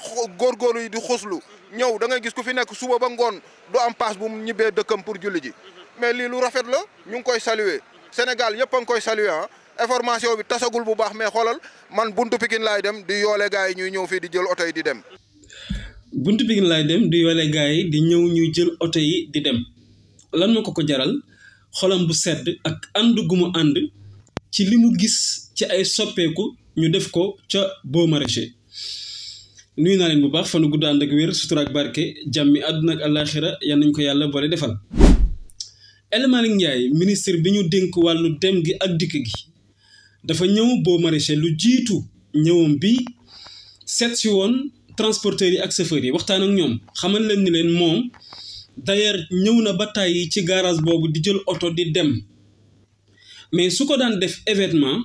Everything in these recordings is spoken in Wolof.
góorgóorlu yi di xoslu ñëw da ngay gis ku fi nekk suba ba ngoon du am paas bu mu ñibbee dëkkam pour julli ji mais lii lu rafet la ñu ngi koy saluer Sénégal yëpp a ngi koy saluer ah information bi tasagul bu baax mais xoolal man buntu Pikine laay dem di yoole gars yi ñuy ñëw fii di jël oto yi di dem. buntu Pikine laay dem di yoole gars yi di ñëw ñuy jël oto yi di dem lan moo ko jaral xolam bu sedd ak ànd gu mu ànd ci li mu gis ci ay soppeeku ñu def ko ca Baux Maraîchers. nuyu naa leen bu baax fanu gudd ànd ak wér sutura ak barke jàmmi àdduna ak àllaaxira yal nañ ko yàlla boole defal. El Malick Ndiaye ministre bi ñu dénk wàllu dem gi ak dikk gi dafa ñëw Baux Maraîchers lu jiitu ñëwam bi seet si woon transporteurs yi ak chauffeurs yi waxtaan ak ñoom xamal leen ni leen moom d'ailleurs ñëw na ba tàyyi ci garage boobu di jël oto di dem mais su ko daan def événement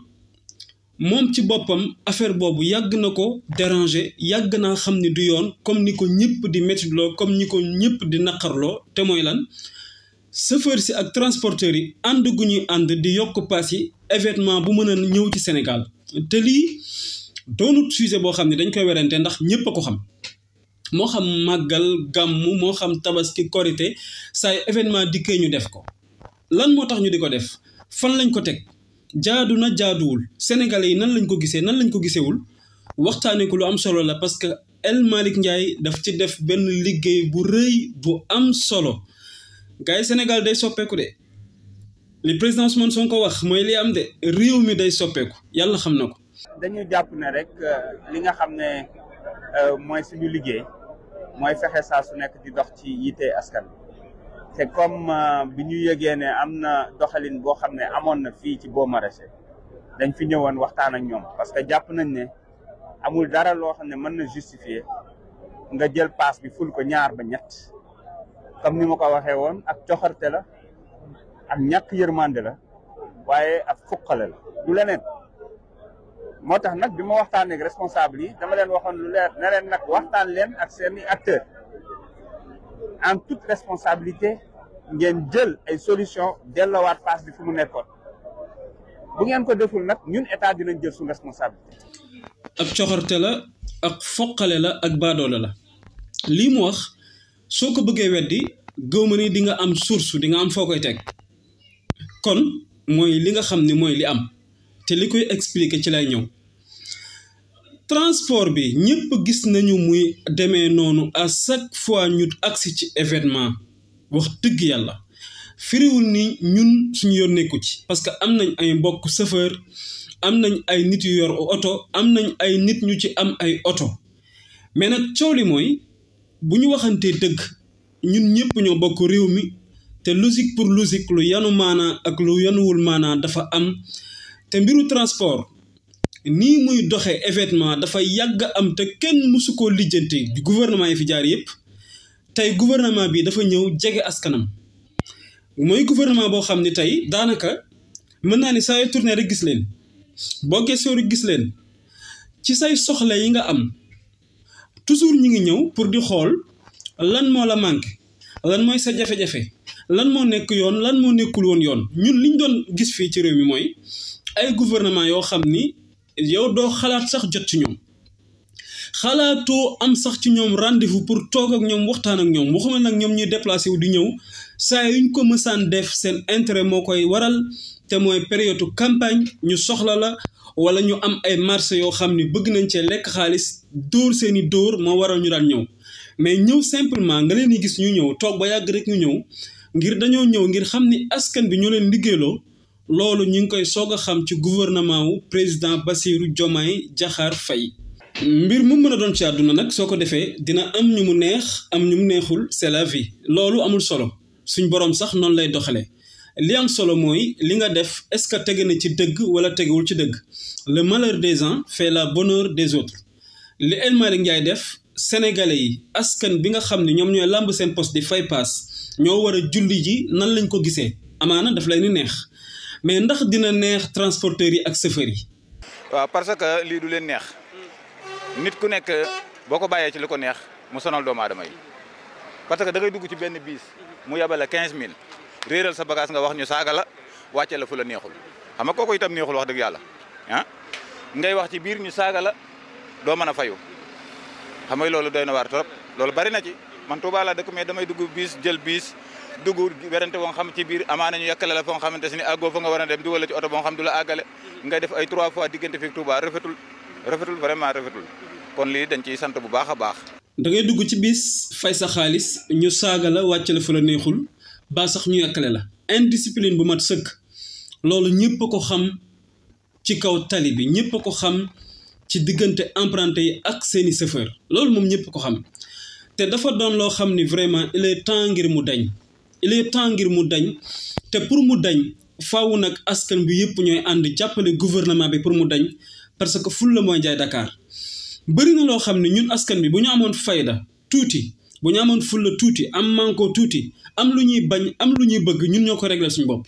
moom ci boppam affaire boobu yàgg na ko déranger yàgg naa xam ni du yoon comme ni ko ñëpp di méttitloo comme ni ko ñëpp di naqarloo te mooy lan chauffeur si ak transporteurs yi ànd gu ñuy ànd di yokk paas yi événement bu mën a ñëw ci Sénégal te lii doonut sujet boo xam ne dañ koy werante ndax ñëpp a ko xam moo xam màggal gàmmu moo xam tabaski korité saa yu événement dikkee ñu def ko lan moo tax ñu di ko def fan lañ ko teg jaadu na jaaduwul sénégalais yi nan lañ ko gisee nan lañ ko gisewul waxtaanee ko lu am solo la parce que El Malick Ndiaye daf ci def benn liggéey bu rëy bu am solo gars yi Sénégal day soppeeku de li président Ousmane Sonko wax mooy li am de réew mi day soppeeku yàlla xam na ko. dañu jàpp ne rek li nga xam ne mooy suñu liggéey mooy fexe saa su nekk di dox ci yitte askan te comme bi ñu yëgee ne am na doxalin boo xam ne amoon na fii ci Baux Maraîchers dañ fi ñëwoon waxtaan ak ñoom parce que jàpp nañ ne amul dara loo xam ne mën na justifier nga jël paas bi ful ko ñaar ba ñett comme ni ma ko waxee woon ak coxarte la ak ñàkk yërmande la waaye ak fuqale la du leneen moo tax nag bi ma waxtaanee ak responsable yi dama leen waxoon lu leer ne leen nag waxtaan leen ak seeni acteurs en toute responsabilité ngeen jël ay solution delloowaat paas bi fu mu nekkoon bu ngeen ko deful nag ñun état dinañ jël suñu responsabilité. ak coxarte la ak foqale la ak baadoole la lii mu wax soo ko bëggee weddi gëw ma ni di nga am source di nga am foo koy teg kon mooy li nga xam ni mooy li am te li koy expliquer ci lay ñëw transport bi ñëpp gis nañu muy demee noonu à chaque fois ñu agsi ci événement wax dëgg yàlla firiwul ni ñun suñu yoon nekku ci parce que am nañ ay mbokk chauffeur am nañ ay nit yu yor oto am nañ ay nit ñu ci am ay oto mais nag coow li mooy bu ñu waxantee dëgg ñun ñëpp ñoo bokk réew mi te logique pour logique lu yanu maanaa ak lu yanuwul maanaa dafa am te mbiru transport nii muy doxee événement dafa yàgg am te kenn mësu koo lijjante gouvernement yi fi jaar yëpp tey gouvernement bi dafa ñëw jege askanam mooy gouvernement boo xam ne tey daanaka mën naa ni saa yu tourné rek gis leen boo gëstoo rek gis leen ci say soxla yi nga am toujours ñu ngi ñëw pour di xool lan moo la manqué lan mooy sa jafe-jafe lan moo nekk yoon lan moo nekkul woon yoon ñun liñ doon gis fii ci réew mi mooy ay gouvernement yoo xam ni yow doo xalaat sax jot ci ñoom xalaatoo am sax ci ñoom rendez-vous pour toog ak ñoom waxtaan ak ñoom waxuma nag ñoom ñuy déplacé wu di ñëw saa yuñ ko mësaan def seen intérêt moo koy waral te mooy période campagne ñu soxla la wala ñu am ay marché yoo xam ni bëgg nañ cee lekk xaalis dóor seeni dóor moo waral ñu daan ñëw mais ñëw simplement nga leen di gis ñu ñëw toog ba yàgg rek ñu ñëw ngir dañoo ñëw ngir xam ni askan bi ñoo leen liggéeyloo loolu ñu ngi koy soog a xam ci gouvernement wu président Bassirou Diomaye Diakhar Faye mbir mu mën a doon ci àdduna nag soo ko defee dina am ñu mu neex am ñu mu neexul c'est la vie loolu amul solo suñ borom sax noonu lay doxalee li am solo mooy li nga def est-ce que tege na ci dëgg wala tegewul ci dëgg le malheur des uns fait la bonheur des autres li El Malick Ndiaye def sénégalais yi askan bi nga xam ne ñoom ñooy làmb seen poste di fay paas ñoo war a julli ji nan lañ ko gisee amaana daf lay ni neex mais ndax dina neex transporteurs yi ak chauffeurs yi. waaw parce que lii du leen neex nit ku nekk boo ko bàyyee ci li ko neex mu sonal doomu aadama yi parce que da ngay dugg ci benn biis mu yabale 15000 réeral sa bagage nga wax ñu saaga la wàcce la fu la neexul xam nga kooku itam neexul wax dëgg yàlla ah ngay wax ci biir ñu saaga la doo mën a fayu xam nga loolu doy na waar trop loolu bari na ci man Touba laa dëkk mais damay dugg bis jël bis dugg werante boo xam ci biir amaana ñu yàkkale la foo nga xamante ni àggoo fa nga war a dem dugal la ci oto boo xam du la àggale ngay def ay 3 fois diggante fi Touba rafetul vraiment rafetul kon lii dañ ciy sant bu baax a baax. da ngay dugg ci bis fay sa xaalis ñu saaga la wàcc la fa la neexul ba sax ñu yàkkale la indiscipline bu mat sëkk loolu ñëpp a ko xam ci kaw tali bi ñëpp a ko xam ci diggante emprunté yi ak seeni chauffeur loolu moom ñëpp ko xam te dafa doon loo xam ni vraiment il est temps ngir mu dañ te pour mu dañ faaw nag askan bi yëpp ñooy ànd jàppale gouvernement bi pour mu dañ parce que ful la mooy jaay Dakar bëri na loo xam ne ñun askan bi bu ñu amoon fayda tuuti bu ñu amoon ful la tuuti am manko tuuti am lu ñuy bañ am lu ñuy bëgg ñun ñoo ko régler suñu bopp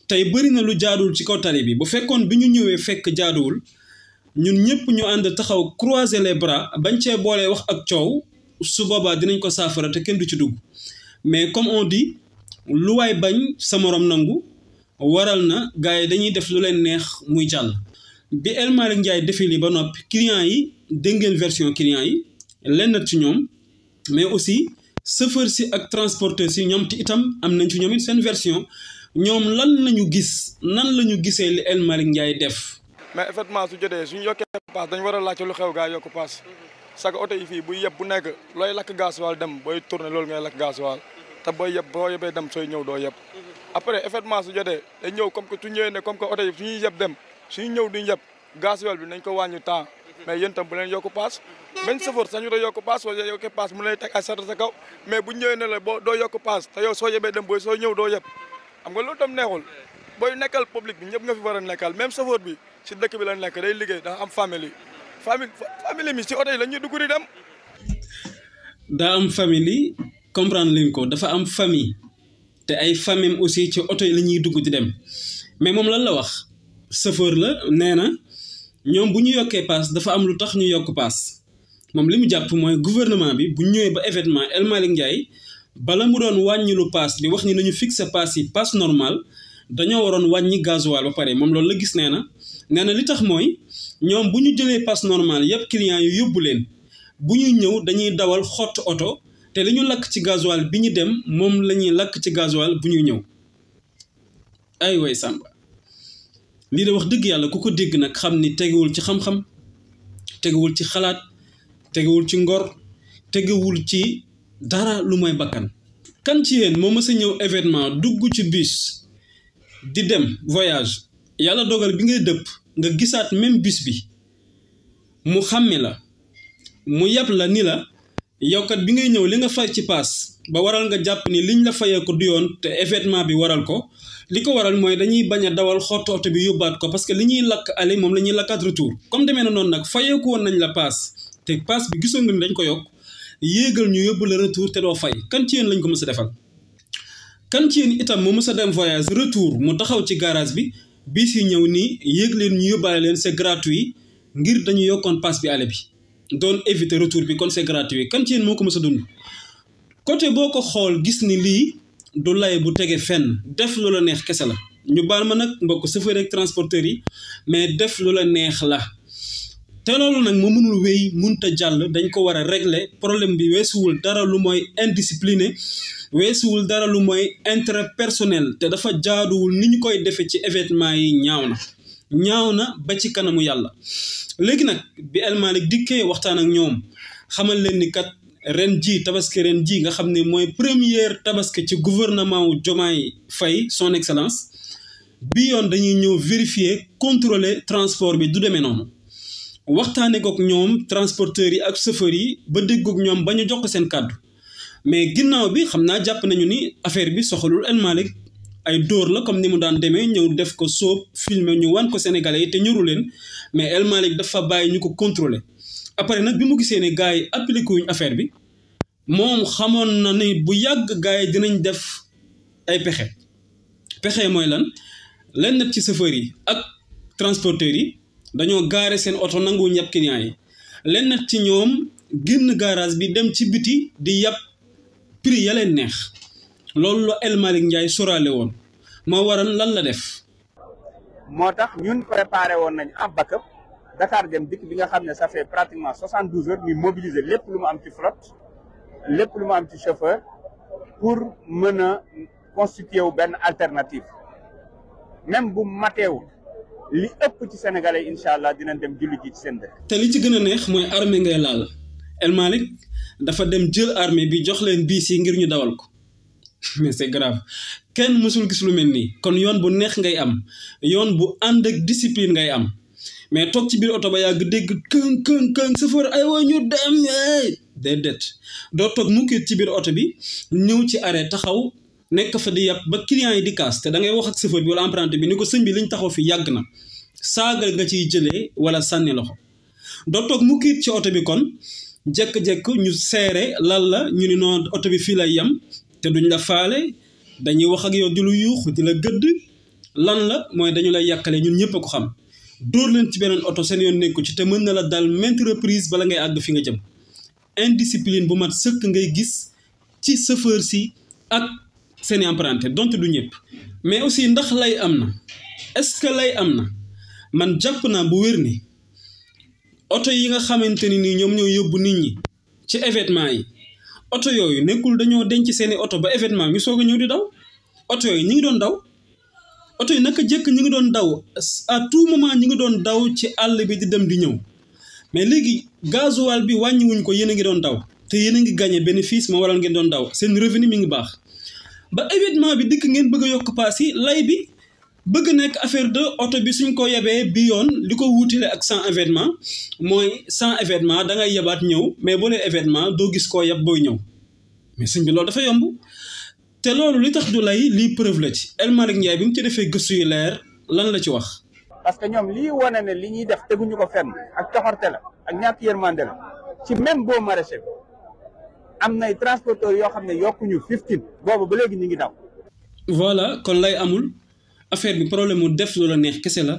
tey bëri na lu jaaduwul ci kaw tali bi bu fekkoon bi ñu ñëwee fekk jaaduwul ñun ñëpp ñu ànd taxaw croiser les bras bañ cee boolee wax ak coow su boobaa dinañ ko saafara te kenn du ci dugg mais comme on dit lu waay bañ sa morom nangu waral na gars yi dañuy def lu leen neex muy jàll. bi El Malick Ndiaye defee lii ba noppi clients yi dégg ngeen version clients yi lenn ci ñoom mais aussi chauffeur si ak transporteur si ñoom te itam am nañ ci ñoom it seen version ñoom lan lañu gis nan lañu gisee li El Malick Ndiaye def. mais effectivement su jotee suñu yokkee paas dañu war a laajte lu xew gaa yokk paas chaque oto yi fii buy yeb bu nekk looy lakk gasoil dem booy tourné loolu ngay lakk gasoil te boo yebee dem sooy ñëw doo yeb après effectivement su jotee day ñëw comme que su ñëwee ne comme que oto yi suñuy yeb dem suñu ñëw duñ yeb gasoil bi nañ ko wàññi temps mais yéen tam bu leen yokk paas benn chauffeur sañu da yokk paas soo yokkee paas mu lay teg ay sarta sa kaw mais bu ñëwee ne la boo doo yokk paas te yow soo yebee dem booy soo ñëw doo yeb xam nga loolu tam neexul booy nekkal public bi ñëpp nga fi war a nekkal même chauffeur bi si dëkk bi la nekk day liggéey dafa am famille mi si oto yi la ñuy dugg di dem. daa am famille comprendre leen ko dafa am famille te ay famille aussi ci oto yi la ñuy dugg di dem mais moom lan la wax chauffeur la nee na ñoom bu ñu yokkee paas dafa am lu tax ñu yokk paas moom li mu jàpp mooy gouvernement bi bu ñëwee ba événement El Malick Ndiaye bala mu doon wàññi lu paas bi wax ni nañu fixé paas yi paas normal dañoo waroon wàññi gasoil ba pare moom loolu la gis nee na li tax mooy ñoom bu ñu jëlee pass normal yëpp clients yu yóbbu leen bu ñuy ñëw dañuy dawal xott oto te li ñu lakk ci gasoil bi ñu dem moom la ñuy lakk ci gasoil bu ñuy ñëw ay way Samba lii de wax dëgg yàlla ku ko dégg nag xam ni tegewul ci xam-xam tegewul ci xalaat tegewul ci ngor tegewul ci dara lu mooy bakkan kan ci yéen moo mës a ñëw événement dugg ci bus di dem voyage yàlla dogal bi ngay dëpp nga gisaat même bus bi mu xàmme la mu yab la ni la yow kat bi ngay ñëw li nga fay ci paas ba waral nga jàpp ni liñ la fayee ko du yoon te événement bi waral ko li ko waral mooy dañuy bañ a dawal xottu oto bi yóbbaat ko parce que li ñuy lakk aller moom la ñuy lakkaat retour comme demee na noonu nag fayee ko woon nañ la paas te paas bi gisoon nga ni dañ ko yokk yéegal ñu yóbbu la retour te doo fay kan ci yéen lañ ko mës a defal kan ci yéen itam mu mës a dem voyage retour mu taxaw ci garage bi bis yi ñëw nii yéeg leen ñu yóbbaale leen c'est gratuit ngir dañu yokkoon paas bi aller bi doon éviter retour bi kon c'est gratuit kan ci yéen moo ko mës a dund côté boo ko xool gis ni lii du lay bu tege fenn def lu la neex kese la ñu baal ma nag mbokk chauffeur ak transporteur yi mais def lu la neex la te loolu nag moo mënul wéy mënta jàll dañ ko war a régler problème bi weesuwul dara lu mooy indiscipliné weesuwul dara lu mooy intérêt personnel te dafa jaaduwul ni ñu koy defee ci événement yi ñaaw na ba ci kanamu yàlla léegi nag bi El Malick dikkee waxtaan ak ñoom xamal leen ni kat ren ji tabaski ren ji nga xam ne mooy première tabaski ci gouvernement wu Diomaye Faye son excellence bi yoon dañuy ñëw vérifier contrôler transport bi du demee noonu waxtaane kook ñoom transporteurs yi ak chauffeurs yi ba déggoog ñoom ba ñu jox ko seen kàddu mais ginnaaw bi xam naa jàpp nañu ni affaire bi soxalul El Malick ay dóor la comme ni mu daan demee ñëw def ko sóob filmer ñu wan ko Sénégalais yi te ñëru leen mais El Malick dafa bàyyi ñu ko contrôler après nag bi mu gisee ne gars yi appliqué wuñ affaire bi moom xamoon na ni bu yàgg gars yi dinañ def ay pexe mooy lan lenn ci chauffeurs yi ak transporteurs yi dañoo gaare seen oto nangu ñëpp clients yi lenn ci ñoom génn garage bi dem ci biti di yàpp prix ya leen neex loolu la El Malick Ndiaye sorale woon moo waral lan la def. moo tax ñun préparé woon nañ en backup Dakar Dem Dikk bi nga xam ne ça fait pratiquement 72 heures ñu mobiliser lépp lu mu am ci flotte lépp lu mu am ci chauffeur pour mën a constituer wu benn alternative même bu mateewul li ëpp ci sénégalais incha allah dinañ dem julli ji ci seen dëkk. te li ci gën a neex mooy armée ngay laal El Malick dafa dem jël armée bi jox leen biis yi ngir ñu dawal ko mais c'est grave kenn mësul gis lu mel nii kon yoon bu neex ngay am yoon bu ànd ak discipline ngay am mais toog ci biir oto ba yàgg dégg këng chauffeur ay wa ñu dem déedéet doo toog mukkit ci biir oto bi ñëw ci arrêt taxaw nekk fa di yàpp ba client yi di kaas te da ngay wax ak chauffeur bi wala apprenti bi ni ko sëñ bi liñ taxaw fi yàgg na saaga nga ciy jëlee wala sànni loxo doo toog mukkit ci oto bi kon jekk-jekk ñu seere lan la ñu ni noonu oto bi fii lay yem te duñ la faale dañuy wax ak yow di lu yuux di la gëdd lan la mooy dañu lay yàqale ñun ñëpp a ko xam dóor leen ci beneen oto seen yoon nekku ci te mën na la dal maintes reprises bala ngay àgg fi nga jëm indiscipline bu mat sëkk ngay gis ci chauffeur si ak seeni apprenti donte du ñëpp mais aussi ndax lay am na est-ce que lay am na man jàpp naa bu wér ni oto yi nga xamante ni nii ñoom ñoo yóbbu nit ñi ci événement yi oto yooyu nekkul dañoo denc seeni oto ba événement ñu soog a ñëw di daw oto yooyu ñi ngi doon daw oto yi naka jëkk ñi ngi doon daw à tout moment ñi ngi doon daw ci àll bi di dem di ñëw mais léegi gasoil bi wàññiwuñ ko yéen a ngi doon daw te yéen a ngi gagné bénéfice moo waral ngeen doon daw seen revenu mi ngi baax ba événement bi dikk ngeen bëgg a yokk paas yi lay bi bëgg nekk affaire de oto bi suñ ko yebee bi yoon li ko wuutile ak sans événement mooy sans événement da ngay yebaat ñëw mais boo lee événement doo gis koo yeb booy ñëw mais sëñ bi loolu dafa yomb te loolu li tax du lay lii preuve la ci El Malick Ndiaye bi mu ci defee gëstu yu leer lan la ci wax. parce que ñoom lii wane ne li ñuy def teguñu ko fenn ak coxorte la ak ñàkk yërmande la ci même boo maraîcher bi am nay transporteurs yoo xam ne yokkuñu 15 boobu ba léegi ñu ngi daw. voilà kon lay amul affaire bi problème mu def lu la neex kese la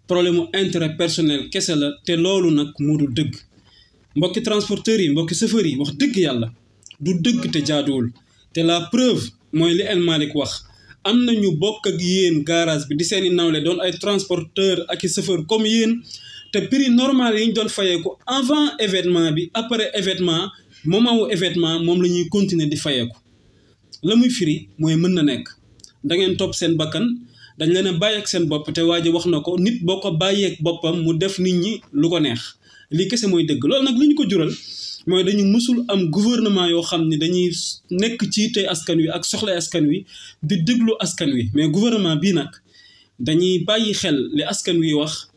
problème mu intérêt personnel kese la te loolu nag moo dul dëgg mbokki transporteurs yi mbokki chauffeurs yi wax dëgg yàlla du dëgg te jaaduwul te la preuve mooy li El Malick wax am na ñu bokk ak yéen garage bi di seeni nawle doon ay transporteur ak i chauffeur comme yéen te prix normal yi ñu doon fayeeku avant événement bi après événement moment wu événement moom la ñuy continuer di fayeeku la muy firi mooy mën na nekk da ngeen topp seen bakkan dañ leen a bàyyi ak seen bopp te waa ji wax na ko nit boo ko bàyyeek boppam mu def nit ñi lu ko neex lii kese mooy dëgg loolu nag li ñu ko jural mooy dañu mësul am gouvernement yoo xam ne dañuy nekk ci tey askan wi ak soxla askan wi di déglu askan wi mais gouvernement bii nag dañuy bàyyi xel li askan wi wax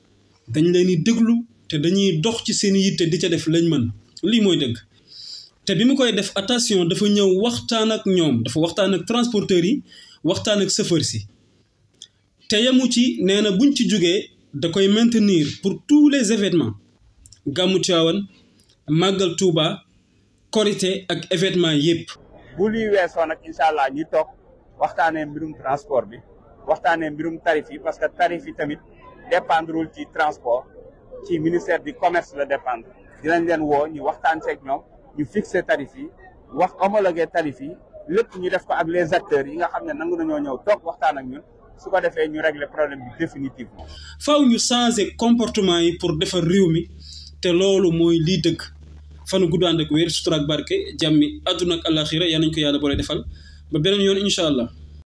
dañ leen di déglu te dañuy dox ci seen yitte di ca def lañ mën lii mooy dëgg te bi mu koy def attention dafa ñëw waxtaan ak ñoom dafa waxtaan ak transporteurs yi waxtaan ak chauffeurs si te yemu ci nee na buñ ci jógee da koy maintenir pour tous les événements gàmmu Tiwaawan màggal Touba korité ak événement yépp bu luy weesoo nag incha allah ñu toog waxtaanee mbirum transport bi waxtaanee mbirum tarif yi parce que tarif yi tamit dépendrewul ci transport ci ministère du commerce la dépendre dinañ leen woo ñu waxtaan seeg ñoom ñu fixé tarif yi wax homologué tarif yi lépp ñu def ko ak les acteurs yi nga xam ne nangu nañoo ñëw toog waxtaan ak ñun su ko defee ñu régler problème bi définitivement. faaw ñu changer comportement yi pour defar réew mi te loolu mooy lii dëgg fanu gudd ànd ak wér sutura ak barke jàmmi àdduna ak àllaaxira yal nañu ko yàlla boole defal ba beneen yoon incha allah.